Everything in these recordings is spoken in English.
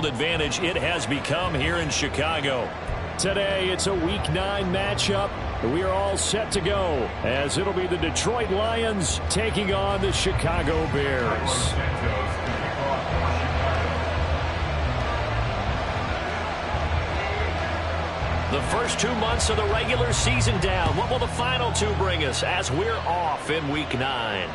Advantage it has become here in Chicago. Today it's a Week 9 matchup. We are all set to go as it'll be the Detroit Lions taking on the Chicago Bears. The first 2 months of the regular season down. What will the final 2 bring us as we're off in Week 9?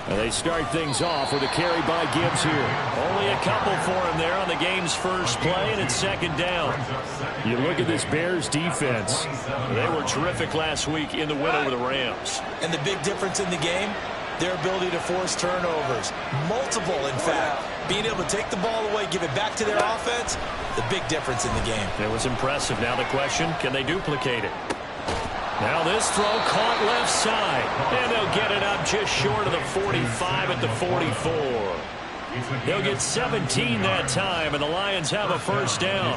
They start things off with a carry by Gibbs here. Only a couple for him there on the game's first play, and it's second down. You look at this Bears defense. They were terrific last week in the win over the Rams. And the big difference in the game, their ability to force turnovers. Multiple, in fact. Being able to take the ball away, give it back to their offense, the big difference in the game. It was impressive. Now the question, can they duplicate it? Now this throw caught left side. And they'll get it up just short of the 45 at the 44. They'll get 17 that time, and the Lions have a first down.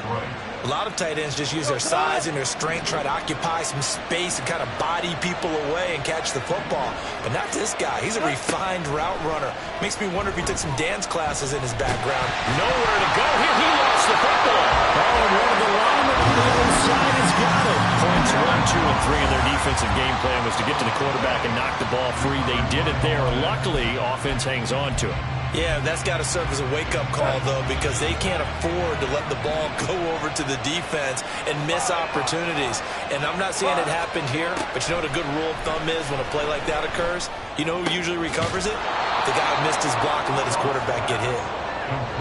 A lot of tight ends just use their size and their strength, try to occupy some space and kind of body people away and catch the football. But not this guy. He's a refined route runner. Makes me wonder if he took some dance classes in his background. Nowhere to go here. He lost the football. Oh, and one of the linemen on the other side has got it. Points 1, 2, and 3 in their defensive game plan was to get to the quarterback and knock the ball free. They did it there. Luckily, offense hangs on to it. Yeah, that's got to serve as a wake-up call, though, because they can't afford to let the ball go over to the defense and miss opportunities. And I'm not saying it happened here, but you know what a good rule of thumb is when a play like that occurs? You know who usually recovers it? The guy who missed his block and let his quarterback get hit.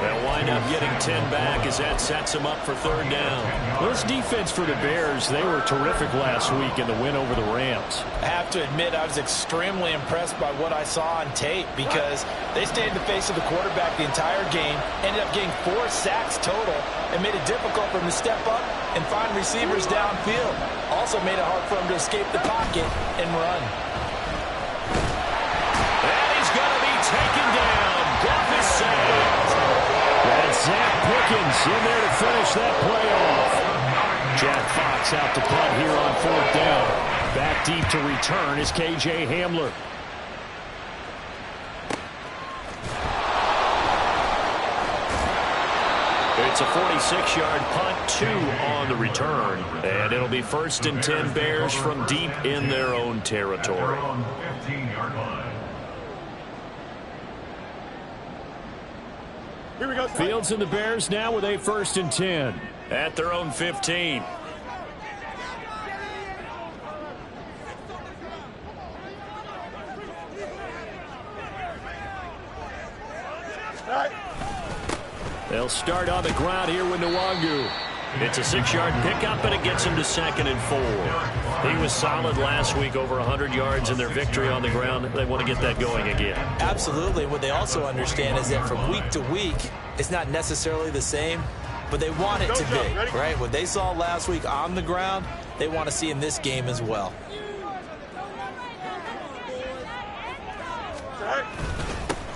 They'll wind up getting 10 back as that sets them up for third down. Well, this defense for the Bears, they were terrific last week in the win over the Rams. I have to admit, I was extremely impressed by what I saw on tape because they stayed in the face of the quarterback the entire game, ended up getting 4 sacks total, and made it difficult for him to step up and find receivers downfield. Also made it hard for him to escape the pocket and run. And he's going to be taken down. Duff is saved. That's Zach Pickens in there to finish that play off. Jack Fox out to punt here on fourth down. Back deep to return is K.J. Hamler. It's a 46-yard punt, 2 on the return. And it'll be first and 10 Bears from deep in their own territory. Here we go. Fields and the Bears now with a first and 10 at their own 15. They'll start on the ground here with Nwangu. It's a 6-yard pickup, and it gets him to 2nd and 4. He was solid last week, over 100 yards in their victory on the ground. They want to get that going again. Absolutely. What they also understand is that from week to week, it's not necessarily the same, but they want it to be, right? What they saw last week on the ground, they want to see in this game as well.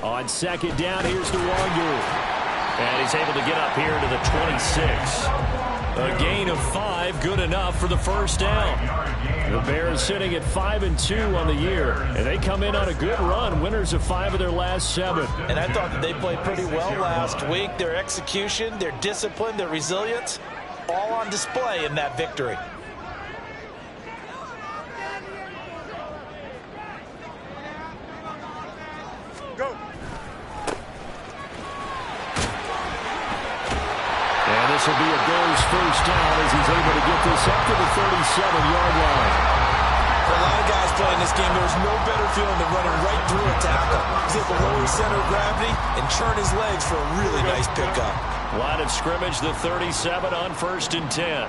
On second down, here's Nwangu. And he's able to get up here to the 26. A gain of 5, good enough for the first down. The Bears sitting at 5-2 on the year, and they come in on a good run, winners of 5 of their last 7. And I thought that they played pretty well last week. Their execution, their discipline, their resilience, all on display in that victory. Go. This will be a Bears first down as he's able to get this up to the 37-yard line. For a lot of guys playing this game, there's no better feeling than running right through a tackle. He's able to lower his center of gravity and turn his legs for a really nice pickup. Line of scrimmage, the 37 on first and 10.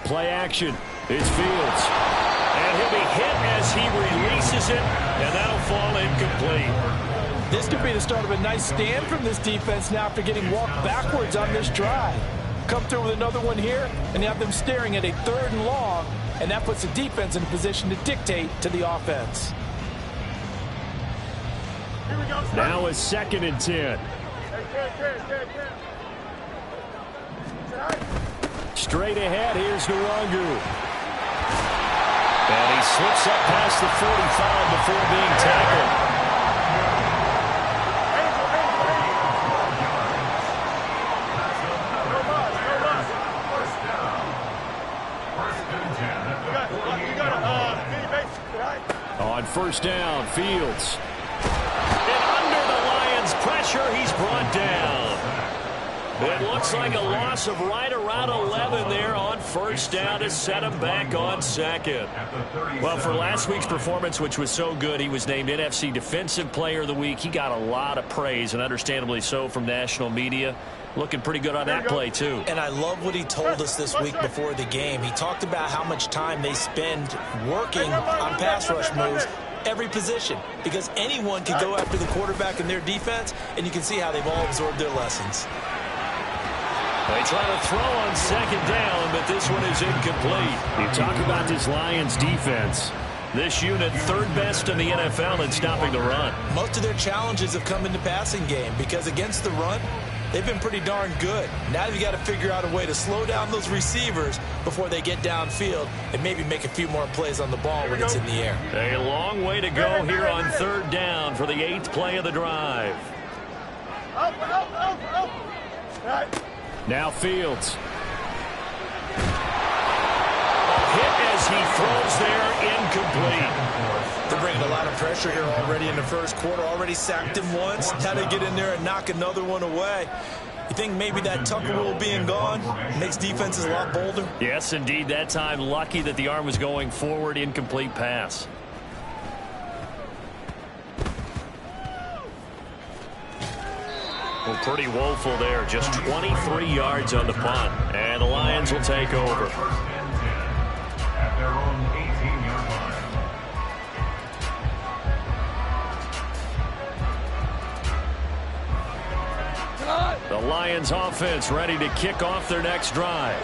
Play action. It's Fields. And he'll be hit as he releases it, and that'll fall incomplete. This could be the start of a nice stand from this defense now after getting walked backwards on this drive. Come through with another one here, and you have them staring at a 3rd and long, and that puts the defense in a position to dictate to the offense. Now a 2nd and 10. Straight ahead, here's Nwangu. And he slips up past the 45 before being tackled. On 1st down, Fields. And under the Lions' pressure, he's brought down. It looks like a loss of right around 11 there on 1st down to set him back on 2nd. Well, for last week's performance, which was so good, he was named NFC Defensive Player of the Week. He got a lot of praise, and understandably so, from national media. Looking pretty good on that play, too. And I love what he told us this week before the game. He talked about how much time they spend working on pass rush moves, every position, because anyone can go after the quarterback in their defense, and you can see how they've all absorbed their lessons. They try to throw on 2nd down, but this one is incomplete. You talk about this Lions defense. This unit 3rd best in the NFL in stopping the run. Most of their challenges have come in the passing game because against the run, they've been pretty darn good. Now you've got to figure out a way to slow down those receivers before they get downfield and maybe make a few more plays on the ball when it's in the air. A long way to go here on 3rd down for the 8th play of the drive. Now Fields. Hit as he throws there, incomplete. They're bringing a lot of pressure here already in the 1st quarter. Already sacked him once. Now they get in there and knock another one away. You think maybe that Tucker rule being gone makes defenses a lot bolder? Yes, indeed. That time, lucky that the arm was going forward, incomplete pass. Well, pretty woeful there. Just 23 yards on the punt. And the Lions will take over. At their own 18-yard line. The Lions offense ready to kick off their next drive.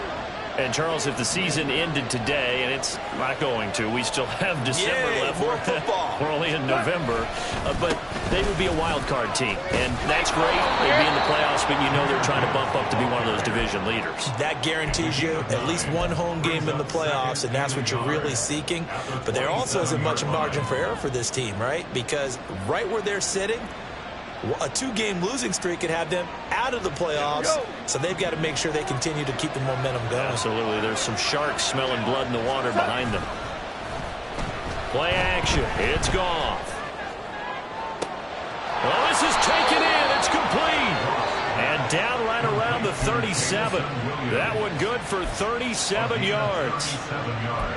And, Charles, if the season ended today, and it's not going to, we still have December left. More football. We're only in November. But they would be a wild card team. And that's great. They'd be in the playoffs, but you know they're trying to bump up to be one of those division leaders. That guarantees you at least one home game in the playoffs, and that's what you're really seeking. But there also isn't much margin for error for this team, right? Because right where they're sitting, a 2-game losing streak could have them out of the playoffs, so they've got to make sure they continue to keep the momentum going. Absolutely. There's some sharks smelling blood in the water behind them. Play action. It's gone. Well, this is taken in. It's complete. And down right around the 37. That one good for 37 yards. 37 yards.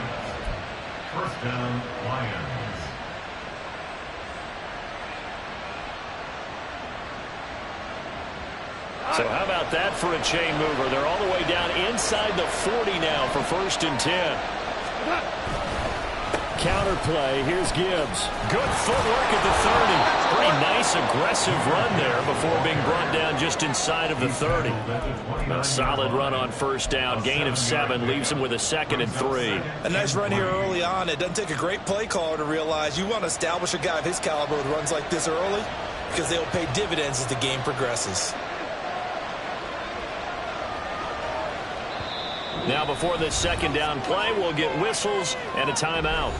1st down, Lions. So how about that for a chain mover? They're all the way down inside the 40 now for 1st and 10. Counter play. Here's Gibbs. Good footwork at the 30. Pretty nice aggressive run there before being brought down just inside of the 30. A solid run on 1st down. Gain of 7 leaves him with a 2nd and 3. A nice run here early on. It doesn't take a great play caller to realize you want to establish a guy of his caliber with runs like this early because they'll pay dividends as the game progresses. Now before this 2nd down play, we'll get whistles and a timeout.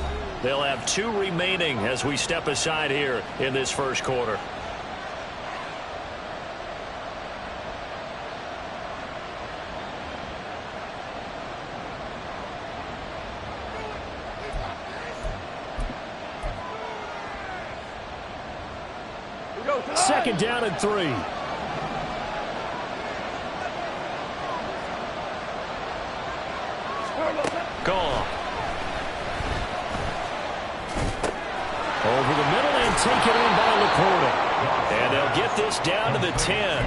They'll have 2 remaining as we step aside here in this 1st quarter. Second down and 3. Gone. Over the middle and taken in by Laporta. And they'll get this down to the 10.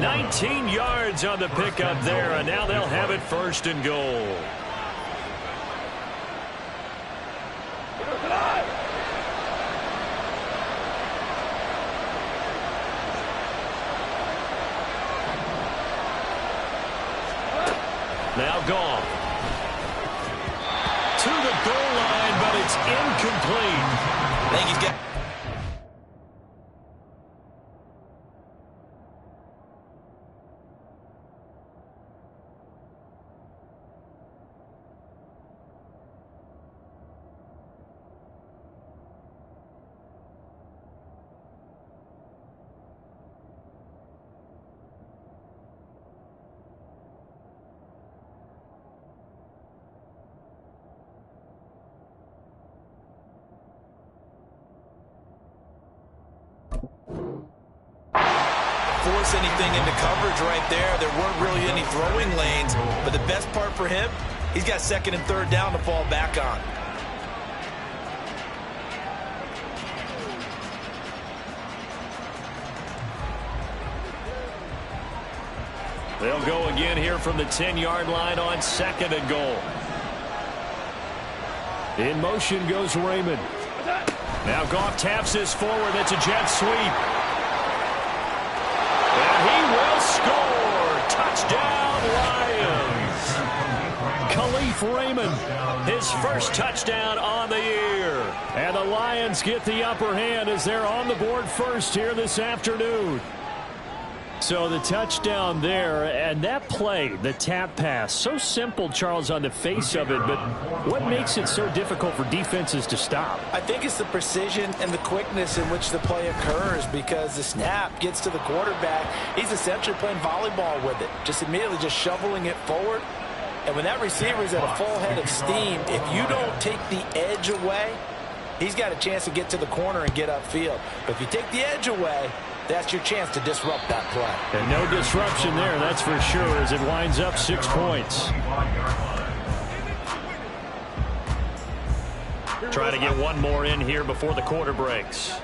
19 yards on the pickup there, and now they'll have it 1st and goal. Now gone. To the goal line, but it's incomplete. I think he's got... force anything into coverage right there. There weren't really any throwing lanes, but the best part for him, he's got 2nd and 3rd down to fall back on. They'll go again here from the 10-yard line on 2nd and goal. In motion goes Raymond. Now Goff taps this forward. That's a jet sweep. And he will score. Touchdown, Lions. Khalif Raymond, his 1st touchdown on the year. And the Lions get the upper hand as they're on the board first here this afternoon. So the touchdown there, and that play, the tap pass, so simple, Charles, on the face of it, but what makes it so difficult for defenses to stop? I think it's the precision and the quickness in which the play occurs, because the snap gets to the quarterback. He's essentially playing volleyball with it, just immediately just shoveling it forward. And when that receiver is at a full head of steam, if you don't take the edge away, he's got a chance to get to the corner and get upfield. But if you take the edge away, that's your chance to disrupt that play. And no disruption there, that's for sure, as it winds up 6 points. Try to get one more in here before the quarter breaks.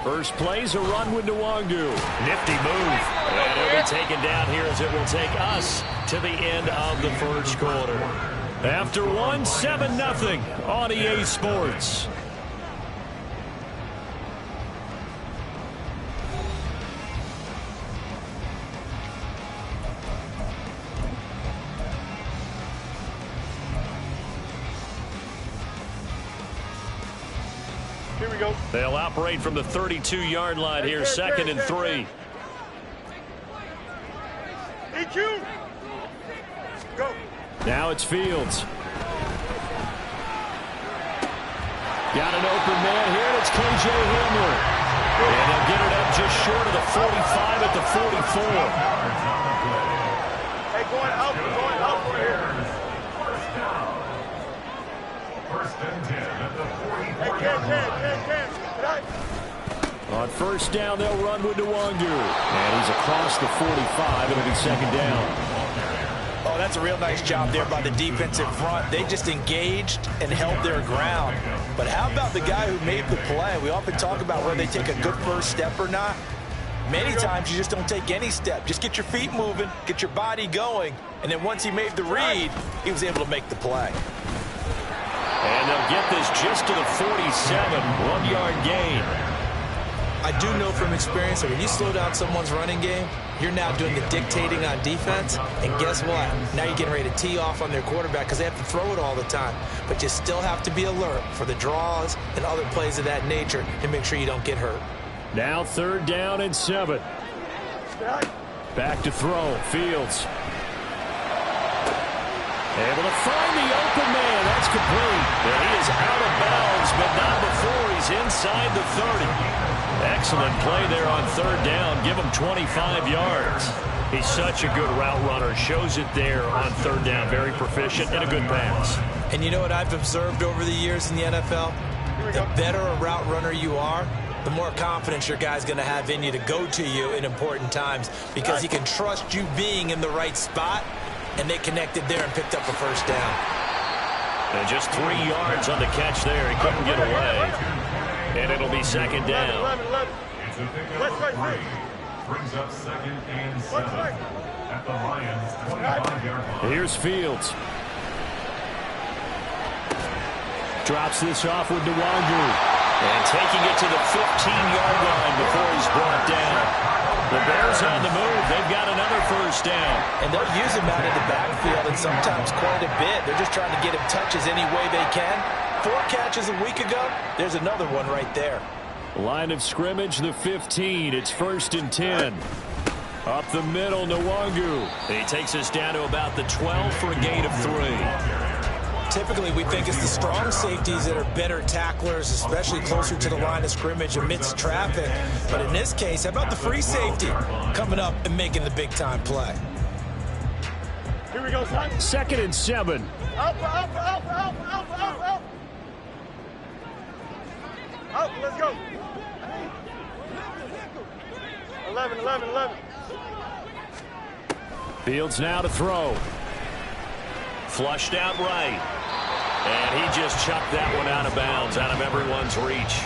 First play's a run with Nwangu. Nifty move. And it'll be taken down here as it will take us to the end of the 1st quarter. After one, 7-0 on EA Sports. Here we go. They'll operate from the 32-yard line here, 2nd and 3. EQ. Go. Now it's Fields. Got an open man here, and it's KJ Hamler. And they'll get it up just short of the 45 at the 44. Hey, going out right here. 1st and 10 at the 45. Hey, Cam. On 1st down, they'll run with Nwangu. And he's across the 45. It'll be 2nd down. Oh, that's a real nice job there by the defensive front. They just engaged and held their ground. But how about the guy who made the play? We often talk about whether they take a good first step or not. Many times you just don't take any step. Just get your feet moving, get your body going, and then once he made the read, he was able to make the play. And they'll get this just to the 47, 1-yard gain. I do know from experience that when you slow down someone's running game, you're now doing the dictating on defense. And guess what? Now you're getting ready to tee off on their quarterback because they have to throw it all the time. But you still have to be alert for the draws and other plays of that nature and make sure you don't get hurt. Now 3rd down and 7. Back to throw. Fields. Able to find the open man. That's complete. And he is out of bounds, but not before he's inside the 30. Excellent play there on 3rd down. Give him 25 yards. He's such a good route runner. Shows it there on 3rd down. Very proficient and a good pass. And you know what I've observed over the years in the NFL? The better a route runner you are, the more confidence your guy's going to have in you to go to you in important times because he can trust you being in the right spot. And they connected there and picked up a 1st down. And just 3 yards on the catch there. He couldn't get away. And it'll be 2nd down. To pick up a 3. Brings up 2nd and 7 at the Lions' 25-yard line. Here's Fields. Drops this off with Nwangu. And taking it to the 15-yard line before he's brought down. The Bears on the move. They've got another first down. And they'll use him out in the backfield, and sometimes quite a bit. They're just trying to get him touches any way they can. 4 catches a week ago. There's another one right there. Line of scrimmage, the 15. It's 1st and 10. Up the middle, Nwangu. He takes us down to about the 12 for a gain of 3. Typically, we think it's the strong safeties that are better tacklers, especially closer to the line of scrimmage amidst traffic. But in this case, how about the free safety coming up and making the big-time play? Here we go, son. 2nd and 7. Up. Up, let's go. 11. Fields now to throw. Flushed out right. And he just chucked that one out of bounds, out of everyone's reach.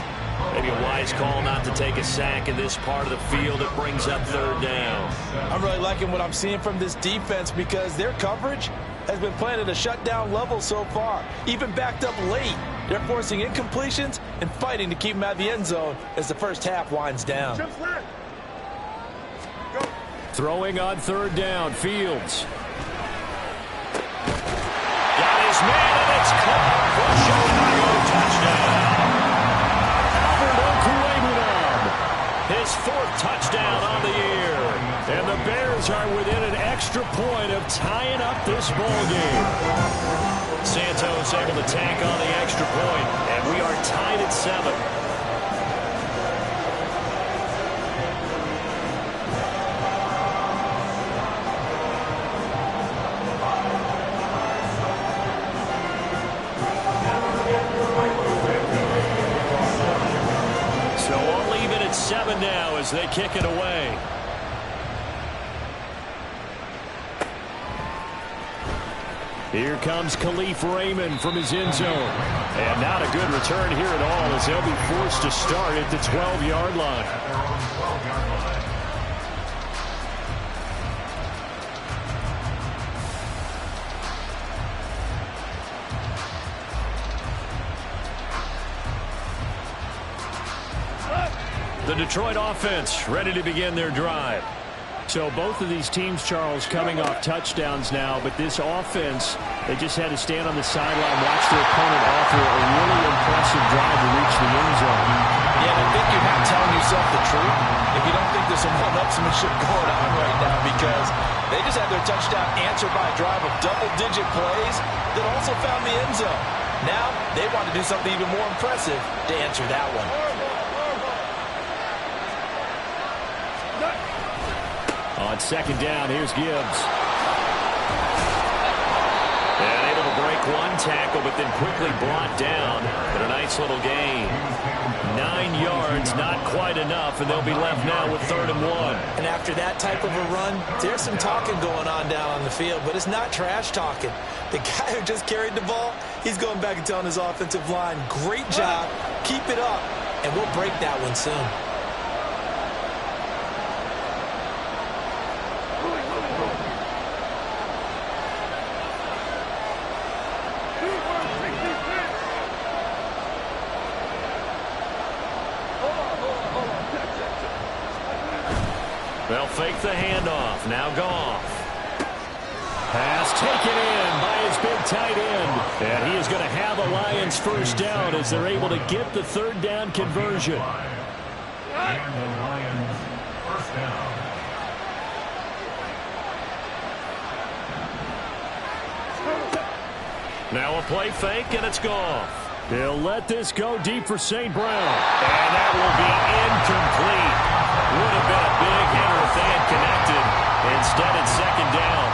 Maybe a wise call not to take a sack in this part of the field. It brings up 3rd down. I'm really liking what I'm seeing from this defense because their coverage has been playing at a shutdown level so far. Even backed up late. They're forcing incompletions and fighting to keep them out of the end zone as the first half winds down. Throwing on 3rd down, Fields. Got his man, and it's caught for a Chicago touchdown. His 4th touchdown on the year. And the Bears are within an extra point of tying up this ball game. Santos able to tack on the extra point, and we are tied at 7. So we'll leave it at 7 now as they kick it away. Here comes Khalif Raymond from his end zone. And not a good return here at all as they'll be forced to start at the 12-yard line. The Detroit offense ready to begin their drive. So both of these teams, Charles, coming off touchdowns now, but this offense, they just had to stand on the sideline, watch their opponent offer a really impressive drive to reach the end zone. Yeah, and I think you're not telling yourself the truth if you don't think there's some one-upsmanship going on right now, because they just had their touchdown answered by a drive of double-digit plays that also found the end zone. Now they want to do something even more impressive to answer that one. On 2nd down, here's Gibbs. And able to break one tackle, but then quickly brought down. But a nice little gain. 9 yards, not quite enough, and they'll be left now with 3rd and 1. And after that type of a run, there's some talking going on down on the field, but it's not trash talking. The guy who just carried the ball, he's going back and telling his offensive line, great job, keep it up, and we'll break that one soon. They'll fake the handoff. Now Goff. Pass taken in by his big tight end. And he is going to have a Lions first down as they're able to get the 3rd down conversion. And the Lions first down. Now a play fake, and it's Goff. They'll let this go deep for St. Brown. And that will be incomplete. Would have been a big hitter if they had connected. Instead, it's 2nd down.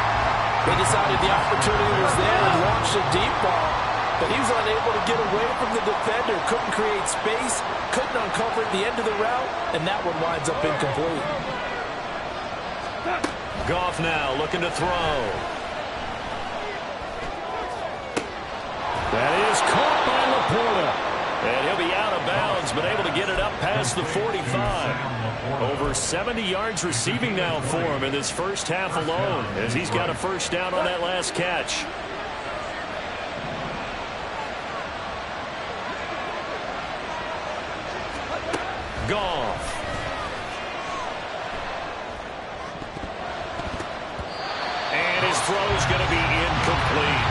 They decided the opportunity was there and launched a deep ball, but he was unable to get away from the defender, couldn't create space, couldn't uncover at the end of the route, and that one winds up incomplete. Goff now looking to throw. That is caught by Laporta. And he'll be out of bounds, but able to get it up past the 45. Over 70 yards receiving now for him in this first half alone, as he's got a first down on that last catch. Goff. And his throw's going to be incomplete.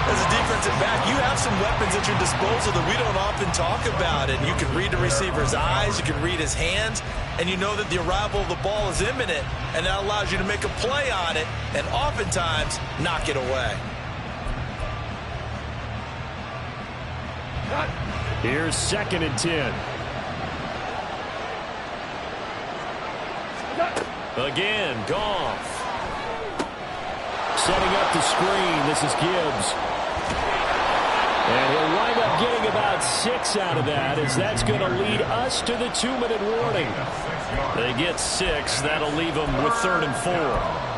As a defensive back, you have some weapons at your disposal that we don't often talk about. And you can read the receiver's eyes, you can read his hands, and you know that the arrival of the ball is imminent, and that allows you to make a play on it and oftentimes knock it away. Here's 2nd and 10. Again, Goff. Setting up the screen. This is Gibbs. And he'll wind up getting about 6 out of that, as that's going to lead us to the 2-minute warning. They get 6. That'll leave them with 3rd and 4.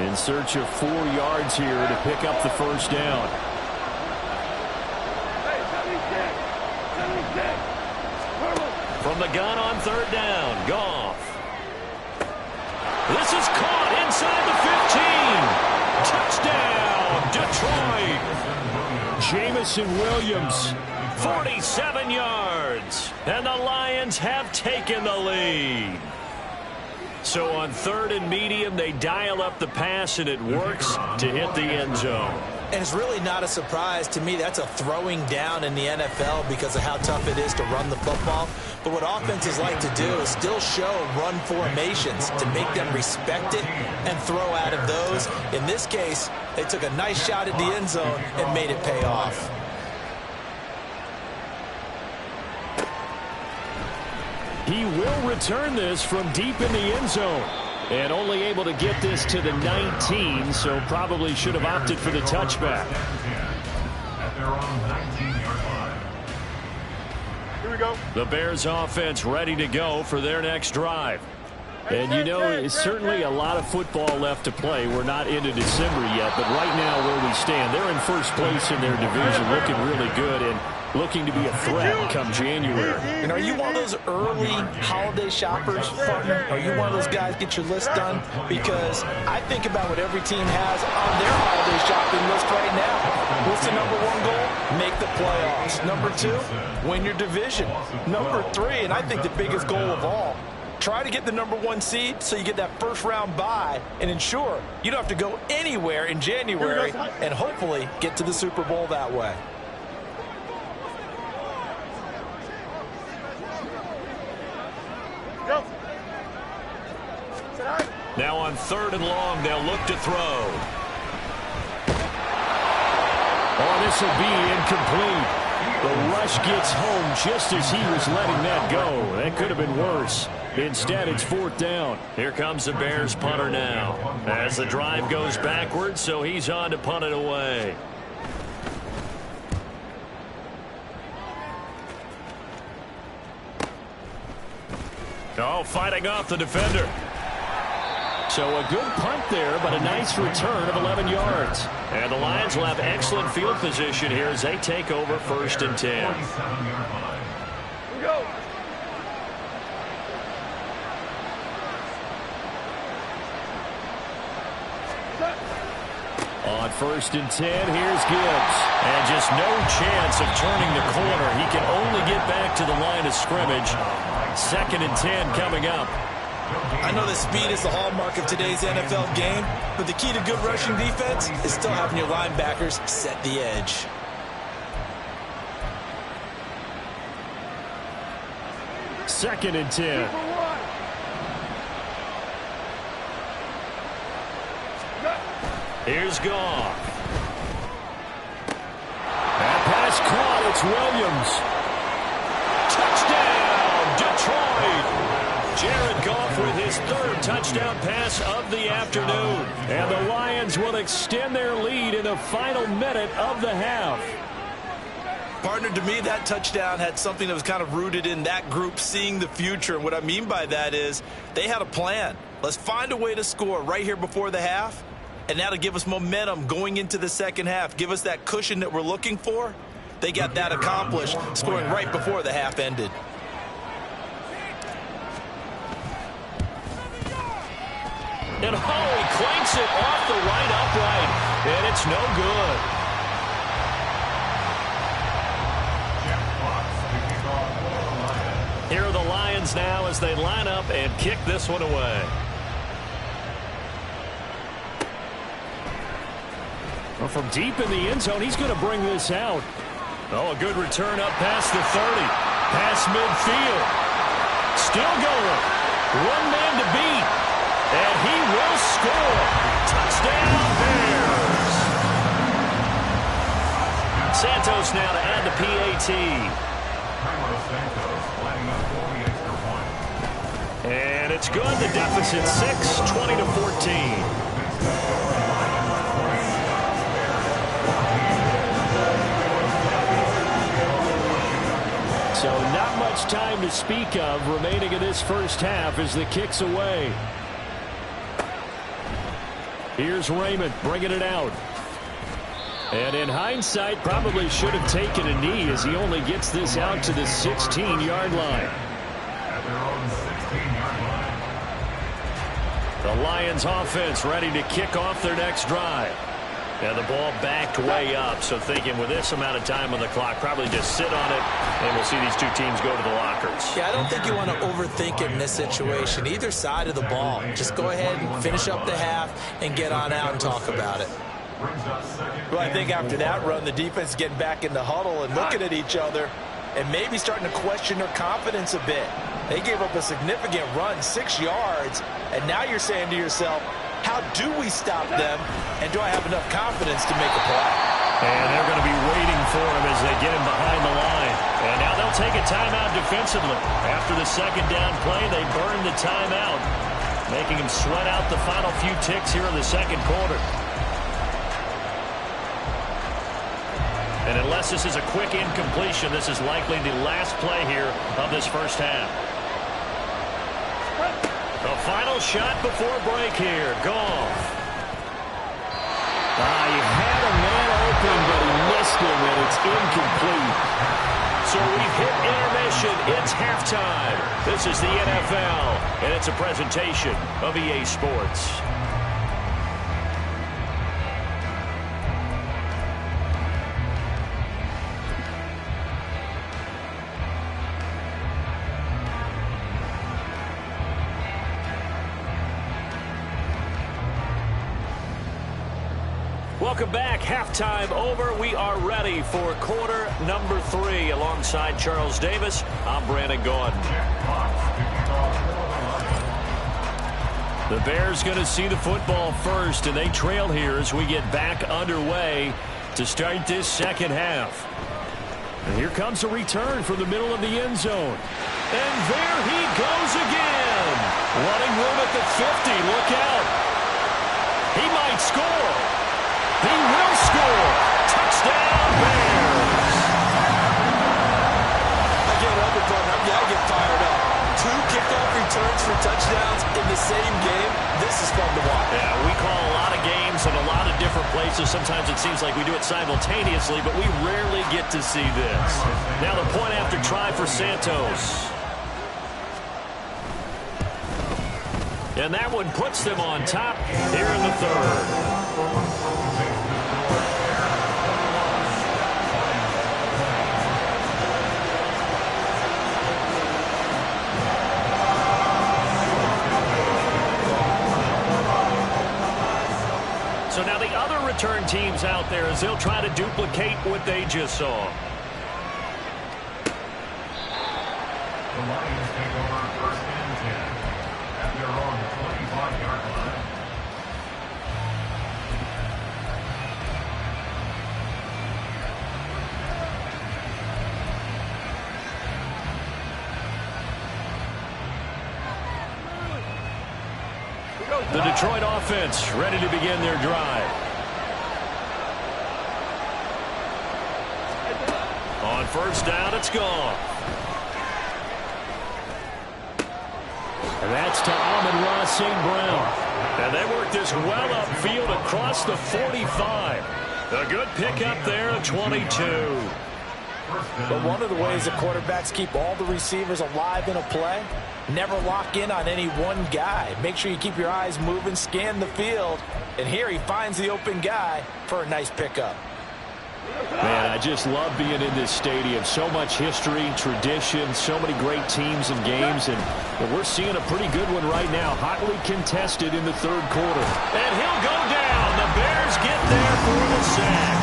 In search of 4 yards here to pick up the first down. From the gun on 3rd down, Goff. This is caught inside the 15. Touchdown, Detroit. Jamison Williams, 47 yards. And the Lions have taken the lead. So on 3rd and medium, they dial up the pass, and it works to hit the end zone. And it's really not a surprise to me. That's a throwing down in the NFL because of how tough it is to run the football. But what offenses like to do is still show run formations to make them respect it and throw out of those. In this case, they took a nice shot at the end zone and made it pay off. He will return this from deep in the end zone. And only able to get this to the 19, so probably should have opted for the touchback. At their own 19-yard line. Here we go. The Bears offense ready to go for their next drive. And you know, it's certainly a lot of football left to play. We're not into December yet, but right now where we stand, they're in first place in their division, looking really good and looking to be a threat come January. And are you one of those early holiday shoppers, partner? Are you one of those guys get your list done? Because I think about what every team has on their holiday shopping list right now. What's the number 1 goal? Make the playoffs. Number 2, win your division. Number 3, and I think the biggest goal of all, try to get the number 1 seed so you get that first round bye and ensure you don't have to go anywhere in January and hopefully get to the Super Bowl that way. Go. Now on 3rd and long, they'll look to throw. Oh, this will be incomplete. The rush gets home just as he was letting that go. That could have been worse. Instead, it's 4th down. Here comes the Bears punter now. As the drive goes backwards, so he's on to punt it away. Oh, fighting off the defender. So a good punt there, but a nice return of 11 yards. And the Lions will have excellent field position here as they take over 1st and 10. 47-yard line. Here we go. On 1st and 10, here's Gibbs. And just no chance of turning the corner. He can only get back to the line of scrimmage. 2nd and 10 coming up. I know that speed is the hallmark of today's NFL game, but the key to good rushing defense is still having your linebackers set the edge. Second and 10. Here's Goff. That pass caught. It's Williams. Touchdown, Detroit. Jared Goff with his 3rd touchdown pass of the afternoon. And the Lions will extend their lead in the final minute of the half. Partner, to me, that touchdown had something that was kind of rooted in that group seeing the future. And what I mean by that is they had a plan. Let's find a way to score right here before the half, and that'll give us momentum going into the second half. Give us that cushion that we're looking for. They got that accomplished, scoring right before the half ended. And he clanks it off the right upright, and it's no good. Here are the Lions now as they line up and kick this one away. Well, from deep in the end zone, he's going to bring this out. Oh, a good return up past the 30. Past midfield. Still going. One man to beat. And he will score. Touchdown, Bears. Santos now to add the PAT. And it's good. The deficit 6, 20-14. So not much time to speak of remaining in this first half as the kick's away. Here's Raymond bringing it out. And in hindsight, probably should have taken a knee as he only gets this out to the 16-yard line. The Lions offense ready to kick off their next drive. And the ball backed way up, so thinking with this amount of time on the clock, probably just sit on it, and we'll see these two teams go to the lockers. Yeah, I don't think you want to overthink it in this situation. Either side of the ball. Just go ahead and finish up the half and get on out and talk about it. Well, I think after that run, the defense is getting back in the huddle and looking at each other and maybe starting to question their confidence a bit. They gave up a significant run, 6 yards, and now you're saying to yourself, how do we stop them, and do I have enough confidence to make a play? And they're going to be waiting for him as they get him behind the line. And now they'll take a timeout defensively. After the second down play, they burn the timeout, making him sweat out the final few ticks here in the second quarter. And unless this is a quick incompletion, this is likely the last play here of this first half. The final shot before break here. Goff. He had a man open, but he missed him, and it's incomplete. So we've hit intermission. It's halftime. This is the NFL, and it's a presentation of EA Sports. Welcome back. Halftime over. We are ready for quarter number 3. Alongside Charles Davis, I'm Brandon Gordon. The Bears going to see the football first, and they trail here as we get back underway to start this second half. And here comes a return from the middle of the end zone. And there he goes again. Running room at the 50. Look out. He might score. He will score. Touchdown, Bears. I get up and I get fired up. 2 kickoff returns for touchdowns in the same game. This is fun to watch. Yeah, we call a lot of games in a lot of different places. Sometimes it seems like we do it simultaneously, but we rarely get to see this. Now the point after try for Santos. And that one puts them on top here in the third. So now the other return teams out there as they'll try to duplicate what they just saw. The Lions take over first and 10 at their own 25-yard line. The Detroit offense ready to begin their drive. On first down, it's gone. And that's to Amon-Ra St. Brown. And they work this well upfield across the 45. A good pickup there at 22. But one of the ways the quarterbacks keep all the receivers alive in a play, never lock in on any one guy. Make sure you keep your eyes moving, scan the field. And here he finds the open guy for a nice pickup. Man, I just love being in this stadium. So much history, tradition, so many great teams and games. And we're seeing a pretty good one right now. Hotly contested in the third quarter. And he'll go down. The Bears get there for the sack.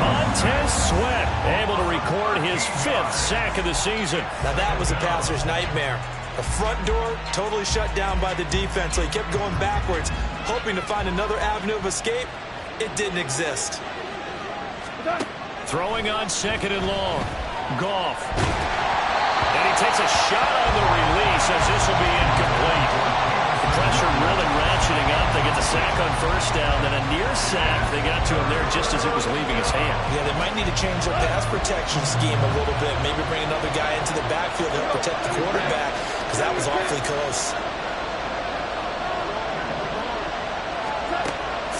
Montez Sweat able to record his 5th sack of the season. Now that was a passer's nightmare. The front door totally shut down by the defense, so he kept going backwards, hoping to find another avenue of escape. It didn't exist. Throwing on 2nd and long. Goff. And he takes a shot on the release as this will be incomplete. The pressure really ratcheting up. They get the sack on 1st down. Then a near sack. They got to him there just as it was leaving his hand. Yeah, they might need to change their pass protection scheme a little bit. Maybe bring another guy into the backfield to help protect the quarterback, because that was awfully close.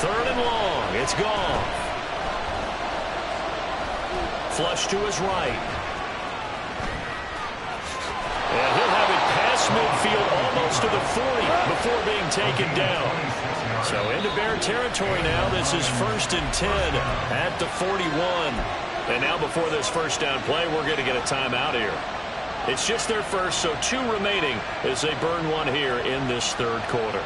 3rd and long. It's gone. Flush to his right. And he'll have it past midfield almost to the 40 before being taken down. So into Bear territory now. This is 1st and 10 at the 41. And now before this 1st down play, we're going to get a timeout here. It's just their first, so 2 remaining as they burn one here in this 3rd quarter.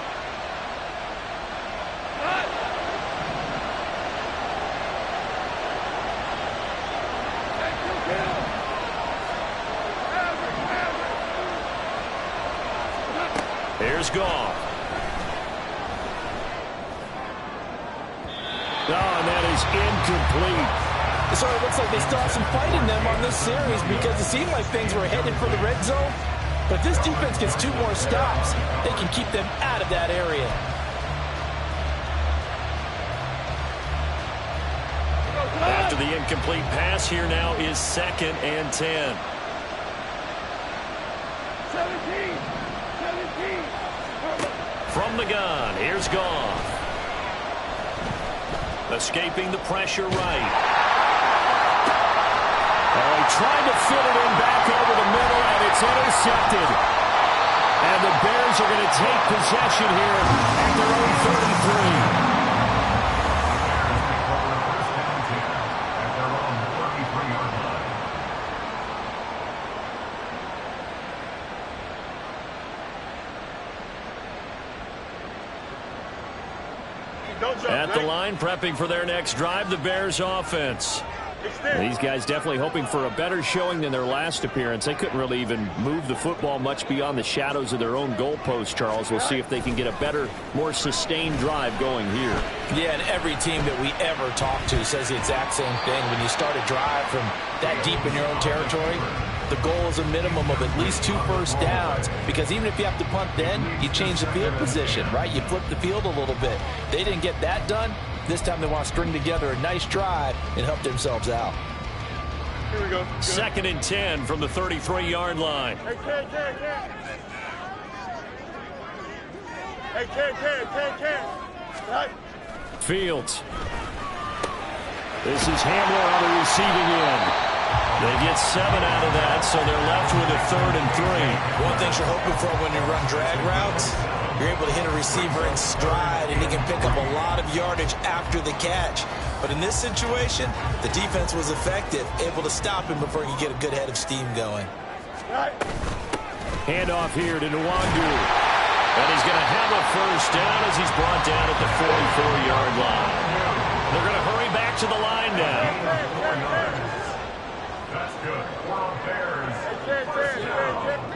Here's Goff. Oh, and that is incomplete. So it looks like they still have some fight in them on this series, because it seemed like things were headed for the red zone. But this defense gets 2 more stops. They can keep them out of that area. After the incomplete pass, here now is 2nd and 10. 17. From the gun, here's Goff. Escaping the pressure right. Oh, he tried to fit it in back over the middle, and it's intercepted. And the Bears are going to take possession here at their own 33. At the line, prepping for their next drive, the Bears offense. These guys definitely hoping for a better showing than their last appearance. They couldn't really even move the football much beyond the shadows of their own goalpost, Charles. We'll see if they can get a better, more sustained drive going here. Yeah, and every team that we ever talk to says the exact same thing. When you start a drive from that deep in your own territory, the goal is a minimum of at least 2 first downs, because even if you have to punt then, you change the field position, right? You flip the field a little bit. They didn't get that done. This time they want to string together a nice drive and help themselves out. Here we go. 2nd and 10 from the 33-yard line. Hey, Ken. Hey, Ken. Right. Fields. This is Hamler on the receiving end. They get 7 out of that, so they're left with a 3rd and 3. One thing you're hoping for when you run drag routes, you're able to hit a receiver in stride, and he can pick up a lot of yardage after the catch. But in this situation, the defense was effective, able to stop him before he could get a good head of steam going. Right. Handoff here to Nwangu. And he's going to have a 1st down as he's brought down at the 44-yard line. They're going to hurry back to the line now. That's good for the Bears.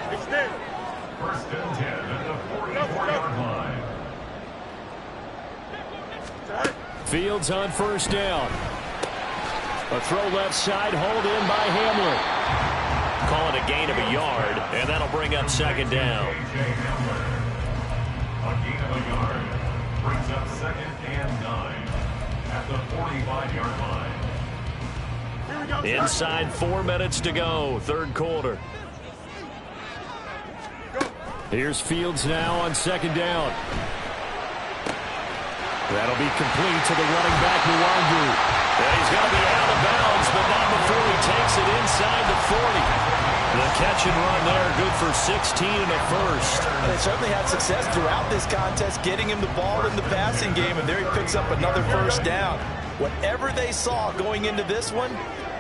Extend. 1st and 10 at the 44-yard line. Fields on 1st down. A throw left side, hold in by Hamler. Call it a gain of a yard, and that'll bring up 2nd down. A gain of a yard brings up 2nd and 9 at the 45-yard line. Inside 4 minutes to go, 3rd quarter. Here's Fields now on second down. That'll be complete to the running back, Nwangu. And he's going to be out of bounds, but not before he takes it inside the 40. The catch and run there, good for 16 and a first. They certainly had success throughout this contest, getting him the ball in the passing game, and there he picks up another first down. Whatever they saw going into this one,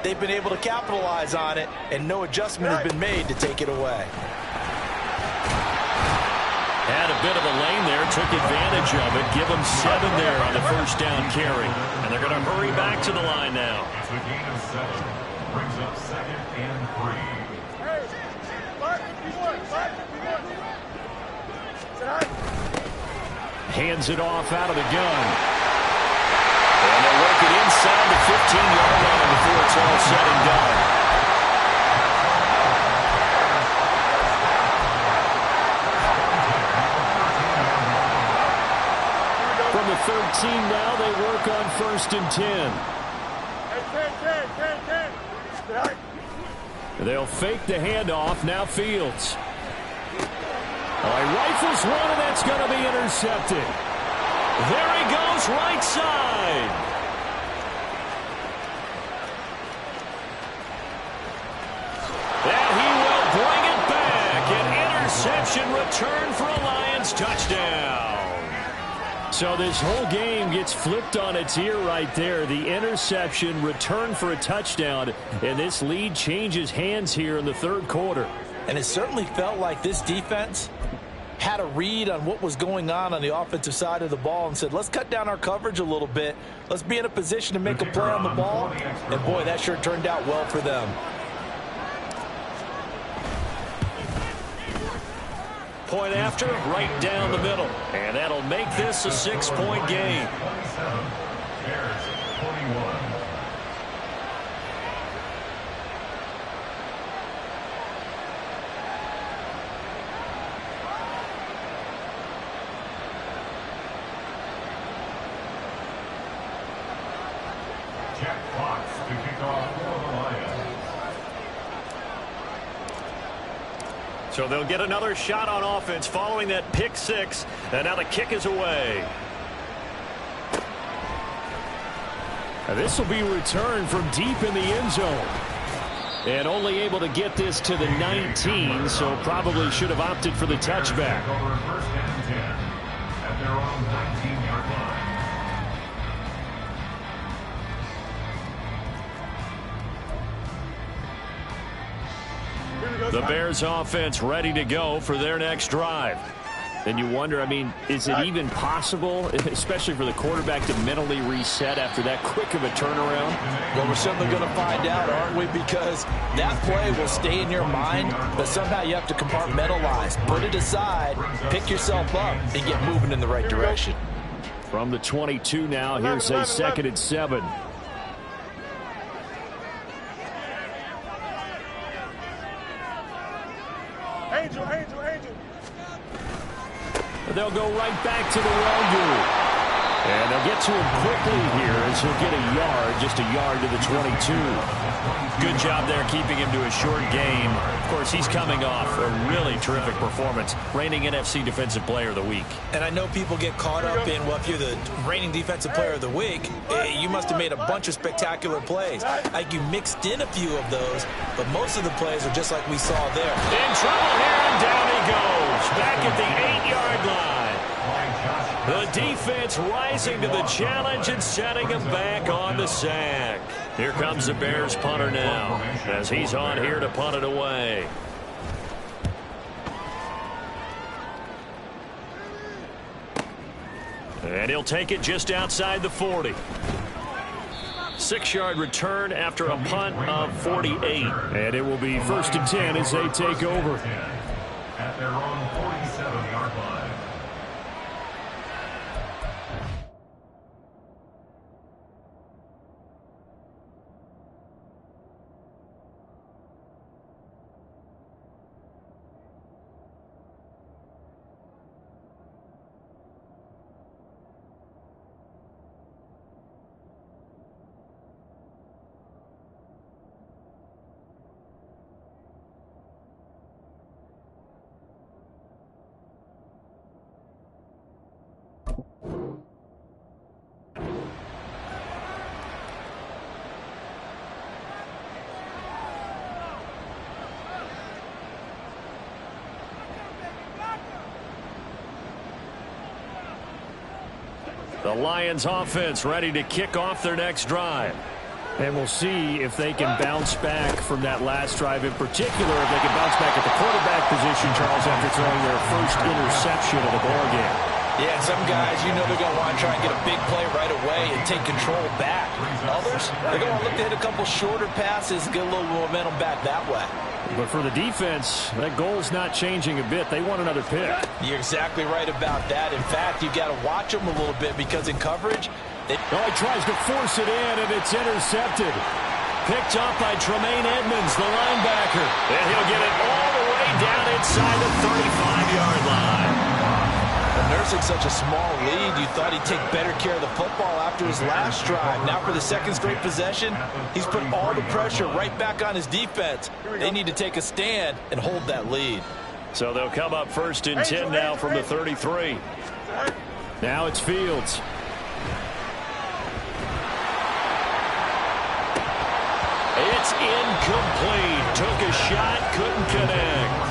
they've been able to capitalize on it, and no adjustment has been made to take it away. Had a bit of a lane there, took advantage of it. Give them 7 there on the first down carry. And they're going to hurry back to the line now. It's a gain of 7. Brings up second and 3. Hey, 551. Hands it off out of the gun. And they'll work it inside the 15-yard line before it's all said and done. From the 13 now, they work on 1st and 10. Hey, 10. They'll fake the handoff. Now Fields. Rifles one, and that's going to be intercepted. There he goes, right side. And he will bring it back. An interception return for a Lions touchdown. So this whole game gets flipped on its ear right there. The interception, return for a touchdown, and this lead changes hands here in the third quarter. And it certainly felt like this defense had a read on what was going on the offensive side of the ball and said, let's cut down our coverage a little bit. Let's be in a position to make a play on the ball. And, boy, that sure turned out well for them. Point after, right down the middle. And that'll make this a 6-point game. Bears 21. Jack Fox to kick off for the Lions. So they'll get another shot on offense following that pick six. And now the kick is away. This will be returned from deep in the end zone. And only able to get this to the 19, so probably should have opted for the touchback. Over 1st and 10 at their own 19-yard line. The Bears offense ready to go for their next drive. And you wonder, I mean, is it even possible, especially for the quarterback, to mentally reset after that quick of a turnaround? Well, we're certainly going to find out, aren't we? Because that play will stay in your mind, but somehow you have to compartmentalize. Put it aside, pick yourself up, and get moving in the right direction. From the 22 now, here's a 2nd and 7. Angel. They'll go right back to the well. And they'll get to him quickly here as he'll get a yard, just a yard to the 22. Good job there keeping him to a short game. Of course, he's coming off a really terrific performance, reigning NFC Defensive Player of the Week. And I know people get caught up in, well, if you're the reigning Defensive Player of the Week, you must have made a bunch of spectacular plays. Like you mixed in a few of those, but most of the plays are just like we saw there. In trouble here, and down he goes. Back at the 8-yard line. The defense rising to the challenge and setting him back on the sack. Here comes the Bears punter now as he's on here to punt it away. And he'll take it just outside the 40. 6-yard return after a punt of 48. And it will be 1st and 10 as they take over. At their own 47-yard line. The Lions offense ready to kick off their next drive. And we'll see if they can bounce back from that last drive in particular, if they can bounce back at the quarterback position, Charles, after throwing their first interception of the ball game. Yeah, some guys, you know they're going to want to try and get a big play right away and take control back. Others, they're going to look to hit a couple shorter passes, get a little momentum back that way. But for the defense, that goal's not changing a bit. They want another pick. You're exactly right about that. In fact, you've got to watch them a little bit because in coverage, he tries to force it in, and it's intercepted. Picked up by Tremaine Edmonds, the linebacker. And he'll get it all the way down inside the 35-yard line. Nursing such a small lead, you thought he'd take better care of the football after his last drive. Now for the second straight possession, he's put all the pressure right back on his defense. They need to take a stand and hold that lead. So they'll come up first and 10 now from the 33. Now it's Fields. It's incomplete. Took a shot, couldn't connect.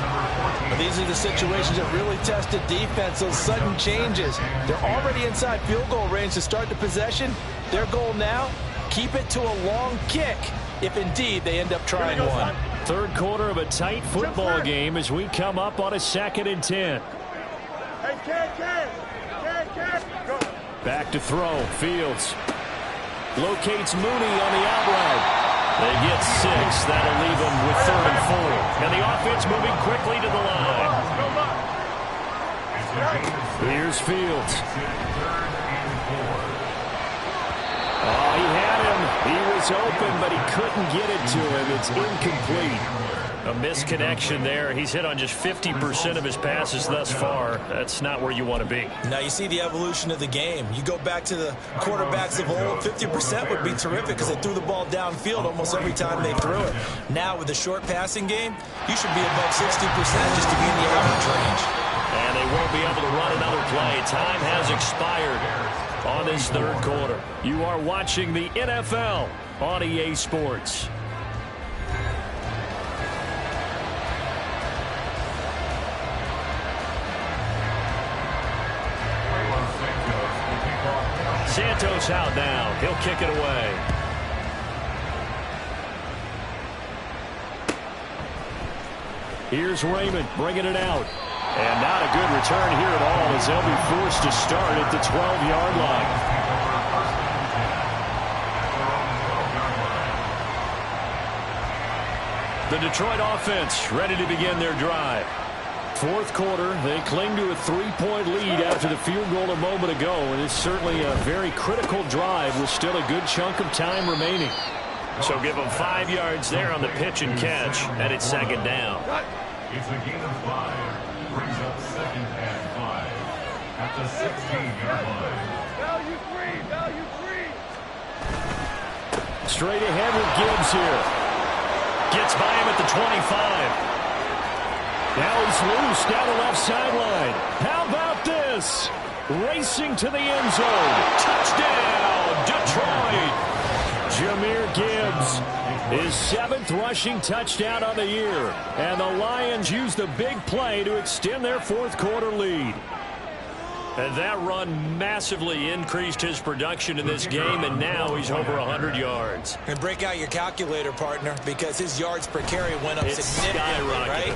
These are the situations that really test the defense, those sudden changes. They're already inside field goal range to start the possession. Their goal now, keep it to a long kick, if indeed they end up trying one. Third quarter of a tight football game as we come up on a 2nd and 10. Back to throw. Fields locates Mooney on the out route. They get 6. That'll leave them with 3rd and 4. And the offense moving quickly to the line. Here's Fields. Oh, he had him. He was open, but he couldn't get it to him. It's incomplete. A misconnection there. He's hit on just 50% of his passes thus far. That's not where you want to be. Now you see the evolution of the game. You go back to the quarterbacks of old, 50% would be terrific because they threw the ball downfield almost every time they threw it. Now with the short passing game, you should be above 60% just to be in the average range. And they won't be able to run another play. Time has expired on this third quarter. You are watching the NFL on EA Sports. Santos out now. He'll kick it away. Here's Raymond bringing it out. And not a good return here at all as they'll be forced to start at the 12-yard line. The Detroit offense ready to begin their drive. Fourth quarter, they cling to a 3-point lead after the field goal a moment ago, and it's certainly a very critical drive with still a good chunk of time remaining. So give them 5 yards there on the pitch and catch, and it's 2nd down. It's a gain of 5. Brings up 2nd and 5 at the 16-yard line. Value free. Straight ahead with Gibbs here. Gets by him at the 25. Now he's loose down the left sideline. How about this? Racing to the end zone. Touchdown, Detroit. Jahmyr Gibbs, his 7th rushing touchdown on the year. And the Lions use the big play to extend their fourth quarter lead. And that run massively increased his production in this game, and now he's over 100 yards. And break out your calculator, partner, because his yards per carry went up significantly, right?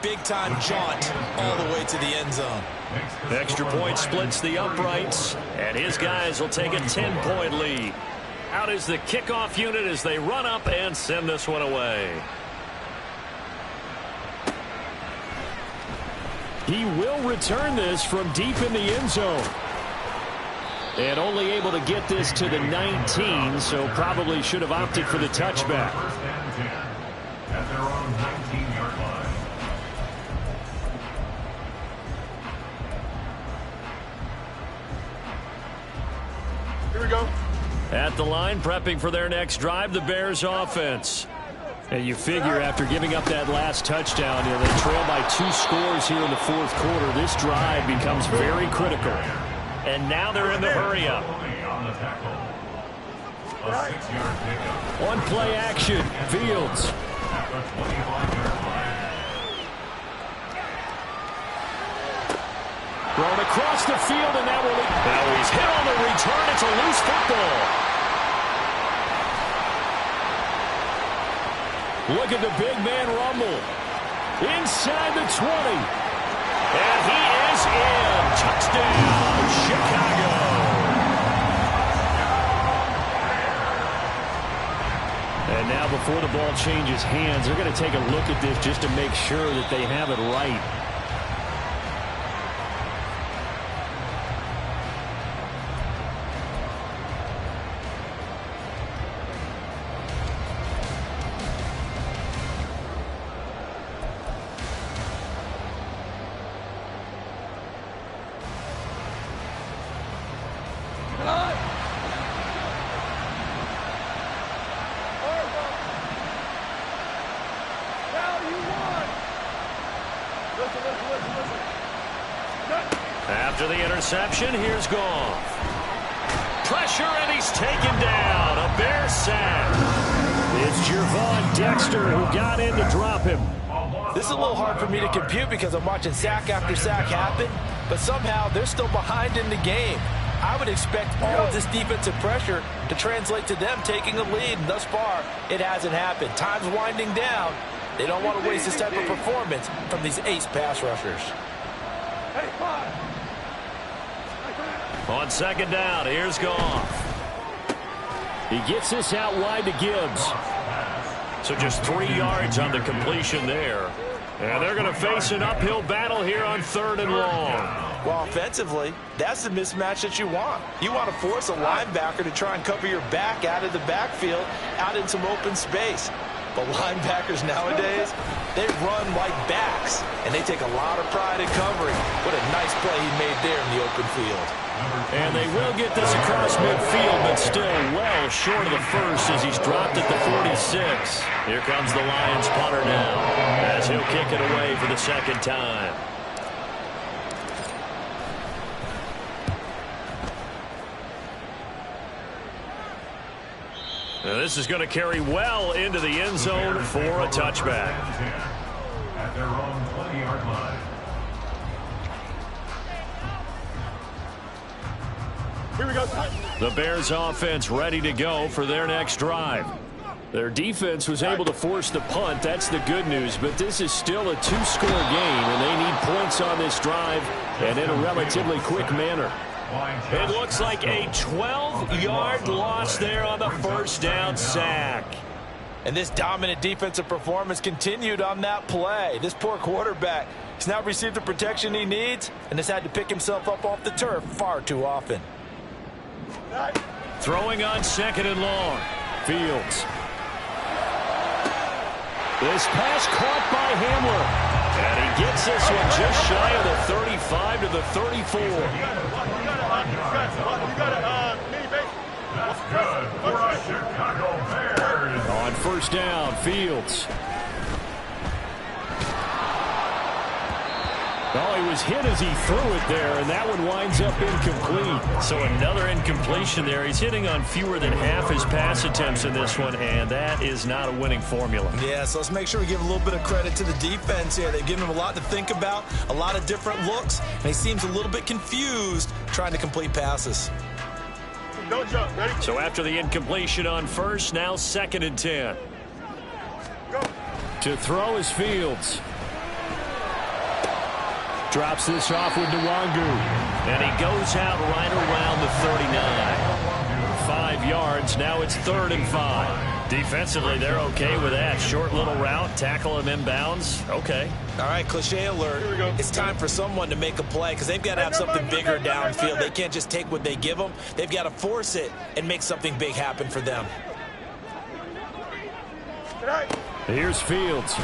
Big-time jaunt all the way to the end zone. Extra point splits the uprights, and his guys will take a 10-point lead. Out is the kickoff unit as they run up and send this one away. He will return this from deep in the end zone. And only able to get this to the 19, so probably should have opted for the touchback. First and 10 at their own 19-yard line. Here we go. At the line, prepping for their next drive, the Bears offense. And you figure after giving up that last touchdown, they trail by 2 scores here in the fourth quarter. This drive becomes very critical. And now they're in the hurry-up. On the tackle. A 6-yard pickup. On play action, Fields. At the 25-yard line. Thrown across the field, and that will... Now he's hit on the return. It's a loose football. Look at the big man rumble. Inside the 20. And he is in. Touchdown, Chicago. And now before the ball changes hands, they're going to take a look at this just to make sure that they have it right. After the interception, here's Goff. Pressure, and he's taken down. A Bear sack. It's Gervon Dexter who got in to drop him. This is a little hard for me to compute because I'm watching sack after sack happen, but somehow they're still behind in the game. I would expect all of this defensive pressure to translate to them taking a lead, and thus far, it hasn't happened. Time's winding down. They don't want to waste this type of performance from these ace pass rushers. On second down, here's Goff. He gets this out wide to Gibbs. So just 3 yards on the completion there. And they're going to face an uphill battle here on 3rd and long. Well, offensively, that's the mismatch that you want. You want to force a linebacker to try and cover your back out of the backfield, out in some open space. But linebackers nowadays, they run like backs, and they take a lot of pride in covering. What a nice play he made there in the open field. And they will get this across midfield, but still well short of the first as he's dropped at the 46. Here comes the Lions punter now as he'll kick it away for the second time. Now this is going to carry well into the end zone for a touchback. At their own 20-yard line. Here we go. The Bears offense ready to go for their next drive. Their defense was able to force the punt. That's the good news, but this is still a 2-score game, and they need points on this drive and in a relatively quick manner. It looks like a 12-yard loss there on the first down sack. And this dominant defensive performance continued on that play. This poor quarterback has now received the protection he needs and has had to pick himself up off the turf far too often. Throwing on 2nd and long. Fields. This pass caught by Hamler. And he gets this one just shy of the 35 to the 34. That's good for a Chicago Bears. On first down, Fields. Oh, he was hit as he threw it there, and that one winds up incomplete. So another incompletion there. He's hitting on fewer than half his pass attempts in this one, and that is not a winning formula. Yeah, so let's make sure we give a little bit of credit to the defense here. They've given him a lot to think about, a lot of different looks, and he seems a little bit confused trying to complete passes. Don't jump. Ready? So after the incompletion on first, now 2nd and 10. Go. To throw is Fields. Drops this off with Nwangu. And he goes out right around the 39. 5 yards. Now it's 3rd and 5. Defensively, they're okay with that. Short little route. Tackle him inbounds. Okay. All right, cliche alert. Here we go. It's time for someone to make a play because they've got to have something bigger downfield. They can't just take what they give them. They've got to force it and make something big happen for them. Here's Fields.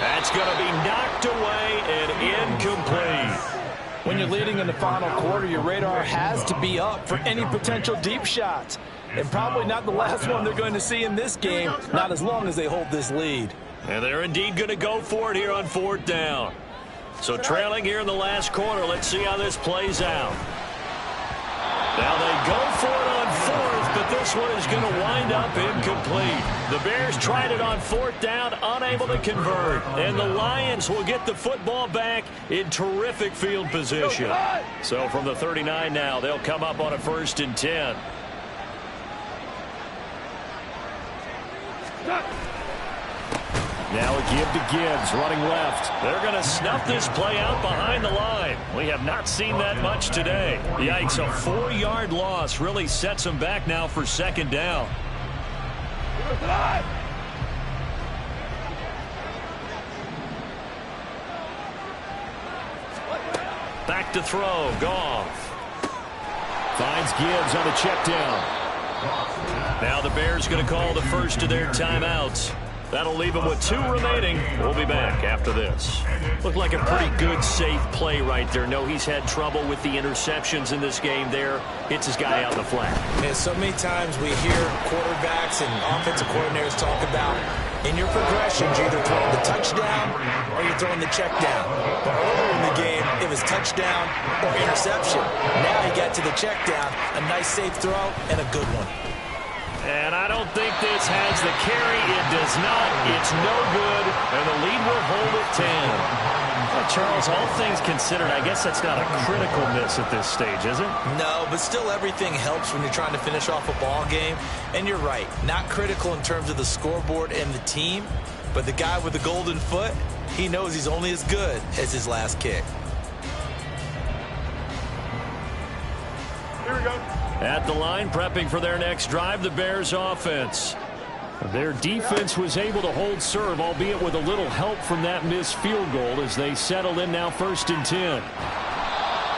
That's going to be knocked away and incomplete. When you're leading in the final quarter, your radar has to be up for any potential deep shots. And probably not the last one they're going to see in this game, not as long as they hold this lead. And they're indeed going to go for it here on 4th down. So trailing here in the last quarter, let's see how this plays out. Now they go for it on 4th, but this one is going to wind up incomplete. The Bears tried it on 4th down, unable to convert. And the Lions will get the football back in terrific field position. So from the 39 now, they'll come up on a 1st and 10. Now a give to Gibbs, running left. They're going to snuff this play out behind the line. We have not seen that much today. Yikes, a 4-yard loss really sets them back now for 2nd down. Back to throw, Goff. Finds Gibbs on the check down. Now the Bears going to call the first of their timeouts. That'll leave him with 2 remaining. We'll be back after this. Looked like a pretty good, safe play right there. No, he's had trouble with the interceptions in this game there. Hits his guy out in the flat. Man, so many times we hear quarterbacks and offensive coordinators talk about in your progressions, you're either throwing the touchdown or you're throwing the check down. But earlier in the game, it was touchdown or interception. Now he got to the check down, a nice safe throw, and a good one. And I don't think this has the carry. It does not. It's no good. And the lead will hold at 10. Well, Charles, all things considered, I guess that's not a critical miss at this stage, is it? No, but still everything helps when you're trying to finish off a ball game. And you're right, not critical in terms of the scoreboard and the team. But the guy with the golden foot, he knows he's only as good as his last kick. Here we go. At the line, prepping for their next drive, the Bears offense. Their defense was able to hold serve, albeit with a little help from that missed field goal as they settle in now 1st and 10.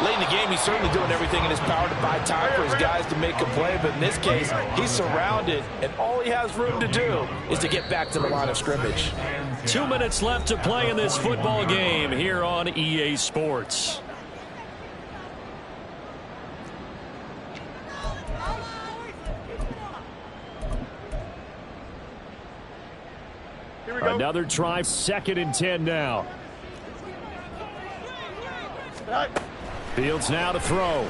Late in the game, he's certainly doing everything in his power to buy time for his guys to make a play. But in this case, he's surrounded, and all he has room to do is to get back to the line of scrimmage. 2 minutes left to play in this football game here on EA Sports. Another try, 2nd and 10 now. Fields now to throw.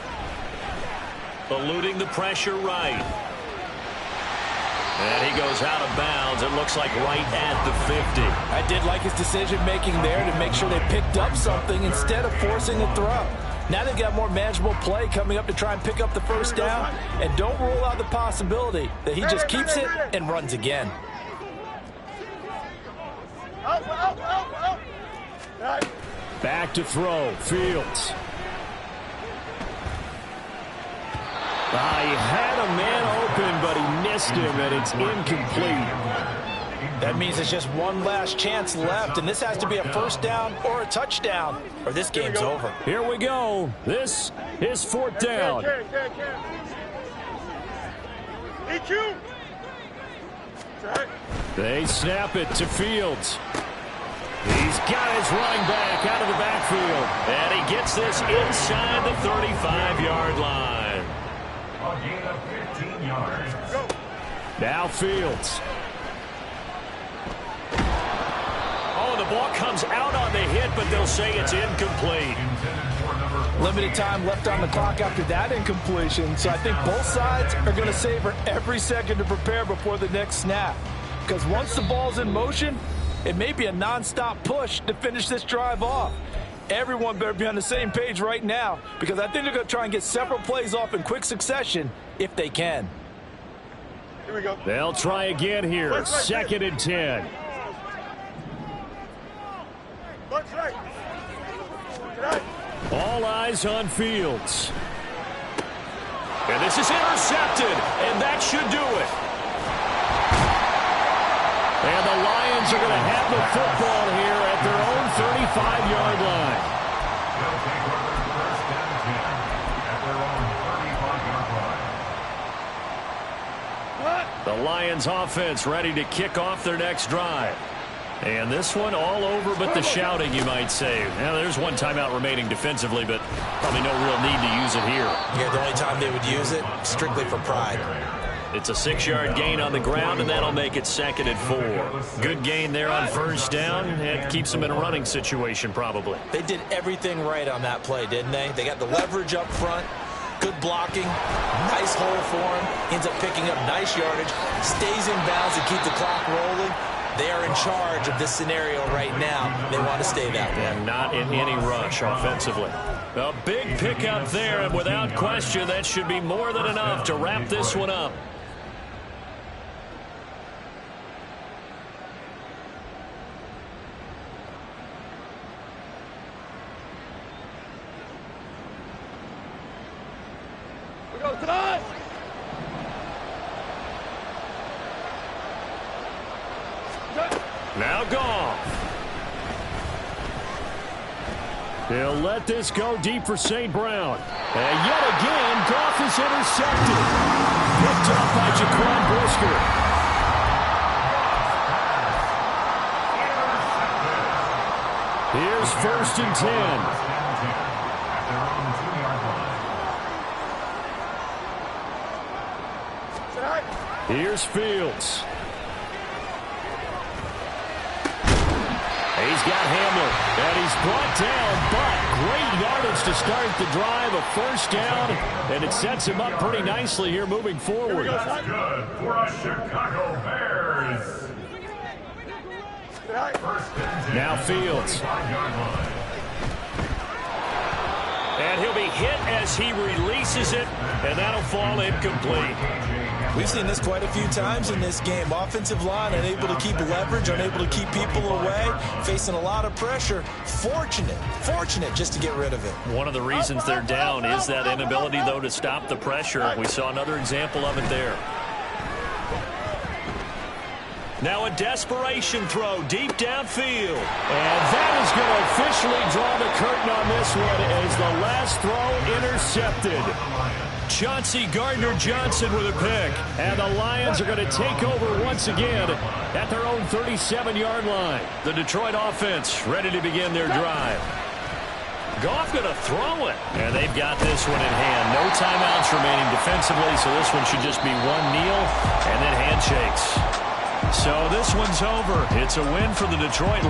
Eluding the pressure right. And he goes out of bounds. It looks like right at the 50. I did like his decision-making there to make sure they picked up something instead of forcing a throw. Now they've got more manageable play coming up to try and pick up the 1st down. And don't rule out the possibility that he just keeps it and runs again. Back to throw. Fields. He had a man open, but he missed him, and it's incomplete. That means it's just one last chance left, and this has to be a 1st down or a touchdown, or this game's over. Here we go. This is 4th down. EQ. They snap it to Fields. He's got his running back out of the backfield. And he gets this inside the 35-yard line. A gain of 15 yards. Now Fields. Oh, the ball comes out on the hit, but they'll say it's incomplete. Limited time left on the clock after that incompletion, so I think both sides are going to savor every second to prepare before the next snap. Because once the ball's in motion, it may be a non-stop push to finish this drive off. Everyone better be on the same page right now, because I think they're going to try and get several plays off in quick succession if they can. Here we go. They'll try again here. 2nd and 10. All eyes on Fields. And this is intercepted, and that should do it. And the Lions are going to have the football here at their own 35-yard line. They'll take over 1st and 10 at their own 35-yard line. The Lions offense ready to kick off their next drive. And this one all over but the shouting, you might say. Now, there's one timeout remaining defensively, but probably no real need to use it here. Yeah, the only time they would use it, strictly for pride. It's a 6-yard gain on the ground, and that'll make it 2nd and 4. Good gain there on 1st down. It keeps them in a running situation, probably. They did everything right on that play, didn't they? They got the leverage up front, good blocking. Nice hole for him. Ends up picking up nice yardage. Stays in bounds and keep the clock rolling. They are in charge of this scenario right now. They want to stay that way. And not in any rush offensively. A big pickup there, and without question, that should be more than enough to wrap this one up. We go tonight. Now Goff. He'll let this go deep for St. Brown. And yet again, Goff is intercepted. Picked up by Jaquan Brisker. Here's 1st and 10. Here's Fields. He's got Hamler, and he's brought down, but great yardage to start the drive, a 1st down, and it sets him up pretty nicely here moving forward. That's good for us Chicago Bears. Now Fields. And he'll be hit as he releases it, and that'll fall incomplete. We've seen this quite a few times in this game. Offensive line unable to keep leverage, unable to keep people away, facing a lot of pressure. Fortunate just to get rid of it. One of the reasons they're down is that inability, though, to stop the pressure. We saw another example of it there. Now a desperation throw deep downfield. And that is going to officially draw the curtain on this one as the last throw intercepted. Chauncey Gardner-Johnson with a pick. And the Lions are going to take over once again at their own 37-yard line. The Detroit offense ready to begin their drive. Goff going to throw it. And they've got this one in hand. No timeouts remaining defensively, so this one should just be one kneel and then handshakes. So this one's over. It's a win for the Detroit